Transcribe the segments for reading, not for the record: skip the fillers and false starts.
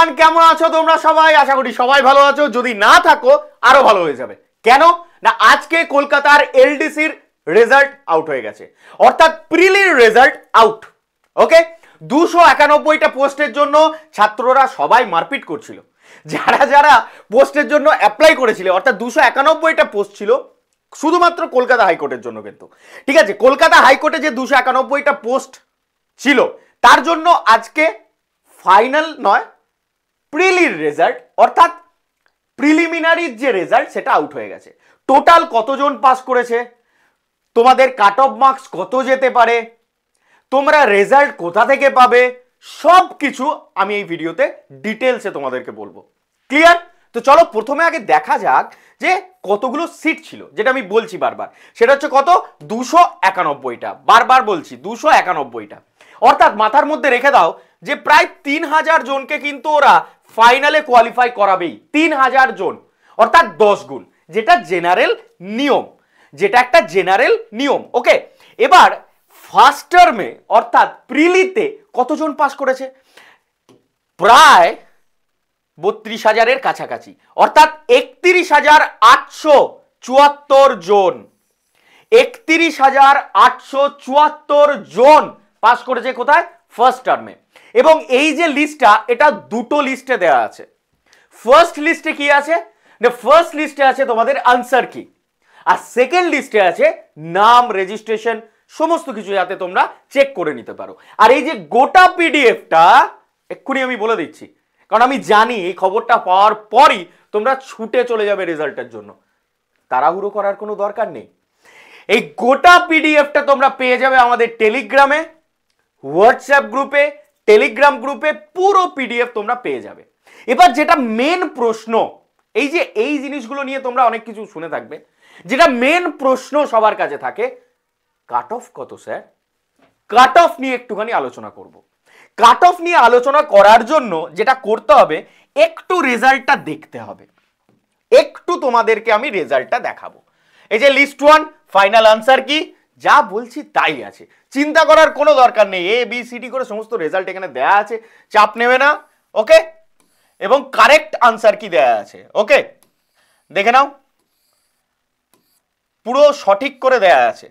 Everyone, কেমন আছো তোমরা সবাই? আশা করি সবাই ভালো আছো। যদি না থাকো আরো ভালো হয়ে যাবে। কেন না, আজকে কলকাতার এলডিসির রেজাল্ট আউট হয়ে গেছে, অর্থাৎ প্রিলির রেজাল্ট আউট। ওকে, 291টা পোস্টের জন্য ছাত্ররা সবাই মারপিট করছিল। যারা যারা পোস্টের জন্য অ্যাপ্লাই করেছিল, অর্থাৎ 291টা পোস্ট ছিল শুধুমাত্র কলকাতা হাইকোর্টের জন্য। কিন্তু ঠিক আছে, কলকাতা হাইকোর্টে যে 291টা পোস্ট ছিল তার জন্য আজকে ফাইনাল নয়, প্রিলির রেজাল্ট অর্থাৎ প্রিলিমিনারির যে রেজাল্ট সেটা আউট হয়ে গেছে। টোটাল কতজন পাস করেছে, তোমাদের কাট অফ মার্কস কত যেতে পারে, তোমরা রেজাল্ট কোথা থেকে পাবে, সব কিছু আমি এই ভিডিওতে ডিটেলসে তোমাদেরকে বলবো। ক্লিয়ার? তো চলো প্রথমে আগে দেখা যাক যে কতগুলো সিট ছিল, যেটা আমি বলছি বারবার, সেটা হচ্ছে কত, 291টা। বারবার বলছি 291টা, অর্থাৎ মাথার মধ্যে রেখে দাও যে প্রায় 3000 জনকে কিন্তু ওরা ফাইনালে কোয়ালিফাই করাবেই। 3000 জন অর্থাৎ 10 গুণ, যেটা জেনারেল নিয়ম, যেটা একটা জেনারেল নিয়ম। ওকে, এবার ফার্স্ট টার্মে অর্থাৎ প্রিলিতে কতজন পাস করেছে? প্রায় 32,000-এর কাছাকাছি, অর্থাৎ 31,874 জন। 31,874 জন পাস করেছে কোথায়? ফার্স্ট টার্মে। এবং এই যে লিস্টটা, এটা দুটো লিস্টে দেওয়া আছে। ফার্স্ট লিস্টে কি আছে? ফার্স্ট লিস্টে আছে তোমাদের আনসার কি, আর সেকেন্ড লিস্টে আছে নাম, রেজিস্ট্রেশন, সমস্ত কিছু, যাতে তোমরা চেক করে নিতে পারো। আর এই যে গোটা পিডিএফটা এক্ষুনি আমি বলে দিচ্ছি, কারণ আমি জানি এই খবরটা পাওয়ার পরই তোমরা ছুটে চলে যাবে রেজাল্টের জন্য। তাড়াহুড়ো করার কোনো দরকার নেই। এই গোটা পিডিএফটা তোমরা পেয়ে যাবে আমাদের টেলিগ্রামে, হোয়াটসঅ্যাপ গ্রুপে, টেলিগ্রাম গ্রুপে, পুরো পিডিএফ তোমরা পেয়ে যাবে। এবার যেটা মেন প্রশ্ন, এই যে এই জিনিসগুলো নিয়ে তোমরা অনেক কিছু শুনে থাকবে, যেটা মেন প্রশ্ন সবার কাছে থাকে, কাট অফ কত স্যার? কাট অফ নিয়ে একটুখানি আলোচনা করব। কাট অফ নিয়ে আলোচনা করার জন্য যেটা করতে হবে, একটু রেজাল্টটা দেখতে হবে। একটু তোমাদেরকে আমি রেজাল্টটা দেখাবো। এই যে লিস্ট 1, ফাইনাল আনসার কি, যা বলছি তাই আছে, চিন্তা করার কোনো দরকার নেই। এ বি সি ডি করে সমস্ত রেজাল্ট এখানে দেয়া আছে, চাপ নেবে না। ওকে, এবং কারেক্ট আনসার কি দেয়া আছে। ওকে, দেখে নাও, পুরো সঠিক করে দেয়া আছে।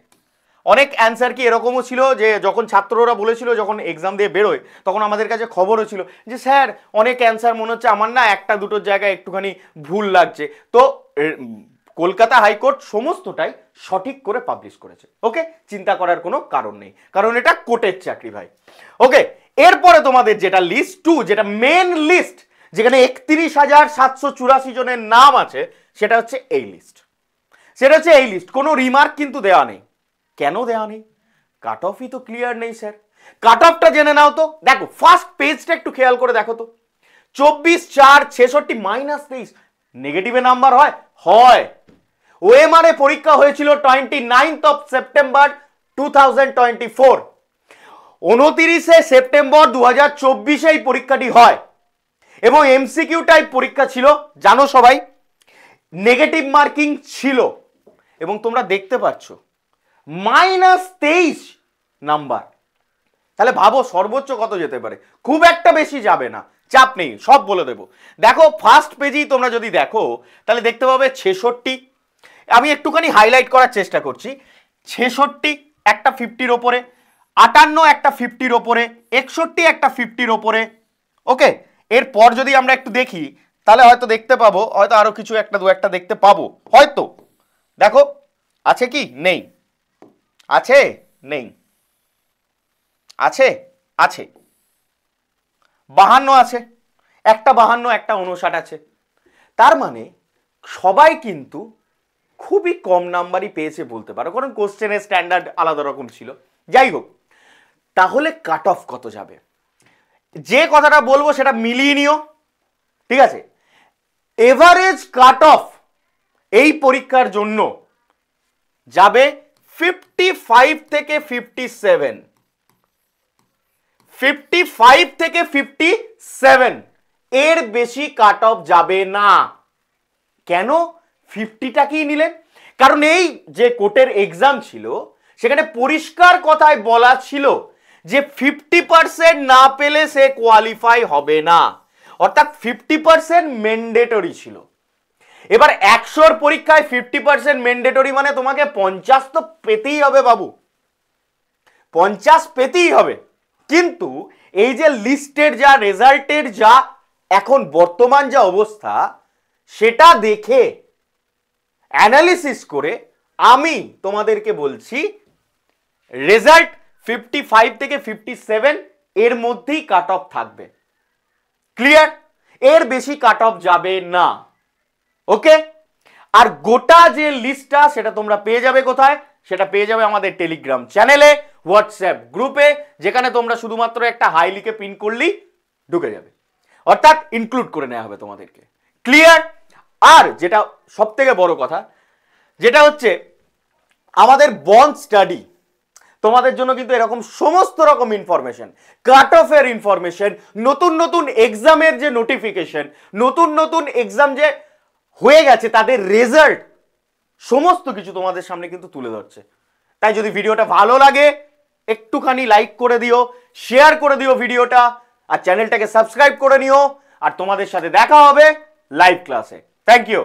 অনেক অ্যান্সার কি এরকমও ছিল যে যখন ছাত্ররা বলেছিল, যখন এক্সাম দিয়ে বেরোয়, তখন আমাদের কাছে খবরও ছিল যে স্যার অনেক অ্যান্সার মনে হচ্ছে আমার না একটা দুটোর জায়গায় একটুখানি ভুল লাগছে। তো কলকাতা হাইকোর্ট সমস্তটাই সঠিক করে পাবলিশ করেছে। ওকে, চিন্তা করার কোনো কারণ নেই, কারণ এটা কোর্টের চাকরি ভাই। ওকে, এরপরে তোমাদের যেটা লিস্ট 2, যেটা মেন লিস্ট, যেখানে 31,784 জনের নাম আছে, সেটা হচ্ছে এই লিস্ট। সেটা হচ্ছে এই লিস্ট। কোনো রিমার্ক কিন্তু দেওয়া নেই। কেন দেওয়া নেই? কাট অফই তো ক্লিয়ার নেই স্যার। কাট অফটা জেনে নাও তো। দেখো ফার্স্ট পেজটা একটু খেয়াল করে দেখো তো, 24,466 -23 নেগেটিভে নাম্বার হয়? হয়। ওএমআর এ পরীক্ষা হয়েছিল 29 সেপ্টেম্বর 2024। 29 সেপ্টেম্বর 2024 এই পরীক্ষাটি হয়, এবং এমসিকিউ টাইপ পরীক্ষা ছিল, জানো সবাই, নেগেটিভ মার্কিং ছিল, এবং তোমরা দেখতে পাচ্ছ -23 নাম্বার। তাহলে ভাবো সর্বোচ্চ কত যেতে পারে? খুব একটা বেশি যাবে না, চাপ নেই, সব বলে দেবো। দেখো ফার্স্ট পেজেই তোমরা যদি দেখো তাহলে দেখতে পাবে 66, আমি একটুখানি হাইলাইট করার চেষ্টা করছি, 66 একটা 50-র ওপরে, 58 একটা 50-র ওপরে, 61 একটা 50-র ওপরে। ওকে, এরপর যদি আমরা একটু দেখি তাহলে হয়তো দেখতে পাবো, হয়তো আরো কিছু একটা দু একটা দেখতে পাবো হয়তো। দেখো আছে কি? নেই। আছে? নেই। আছে? আছে। 52 আছে, একটা 52, একটা 59 আছে। তার মানে সবাই কিন্তু খুবই কম নাম্বারই পেয়েছে বলতে পারো, কারণ কোশ্চেনের স্ট্যান্ডার্ড আলাদা রকম ছিল। যাই হোক, তাহলে কাট অফ কত যাবে? যে কথাটা বলবো সেটা মিলিয়ে নিও, ঠিক আছে? এভারেজ কাট অফ এই পরীক্ষার জন্য যাবে 55 থেকে 57। 55 থেকে 57, এর বেশি কাট অফ যাবে না। কেন 50টাকেই নিলেন? কারণ এই যে কোর্টের এক্সাম ছিল, সেখানে পরিষ্কার কথায় বলা ছিল যে 50% না পেলে সে কোয়ালিফাই হবে না। অর্থাৎ 50% ম্যান্ডেটরি ছিল। এবার 100 পরীক্ষায় 50% ম্যান্ডেটরি মানে তোমাকে 50 তো পেতেই হবে বাবু, 50 পেতেই হবে। কিন্তু এই যে লিস্টের যা রেজাল্টের যা এখন বর্তমান যা অবস্থা, সেটা দেখে অ্যানালিসিস করে আমি তোমাদেরকে বলছি রেজাল্ট 55 থেকে 57 এর মধ্যেই কাট অফ থাকবে। ক্লিয়ার? এর বেশি কাট অফ যাবে না। ওকে, আর গোটা যে লিস্টটা সেটা তোমরা পেয়ে যাবে কোথায়? সেটা পেয়ে যাবে আমাদের টেলিগ্রাম চ্যানেলে, হোয়াটসঅ্যাপ গ্রুপে, যেখানে তোমরা শুধুমাত্র একটা হাই লিখে পিন করলেই ঢুকে যাবে, অর্থাৎ ইনক্লুড করে নেওয়া হবে তোমাদেরকে। ক্লিয়ার? আর যেটা সব থেকে বড় কথা, যেটা হচ্ছে আমাদের বন্ড স্টাডি তোমাদের জন্য কিন্তু এরকম সমস্ত রকম ইনফরমেশন, কাট অফের ইনফরমেশন, নতুন নতুন এক্সামের যে নোটিফিকেশন, নতুন নতুন এক্সাম যে হয়ে গেছে তাদের রেজাল্ট, সমস্ত কিছু তোমাদের সামনে কিন্তু তুলে ধরছে। তাই যদি ভিডিওটা ভালো লাগে একটুখানি লাইক করে দিও, শেয়ার করে দিও ভিডিওটা, আর চ্যানেলটাকে সাবস্ক্রাইব করে নিও। আর তোমাদের সাথে দেখা হবে লাইভ ক্লাসে। Thank you.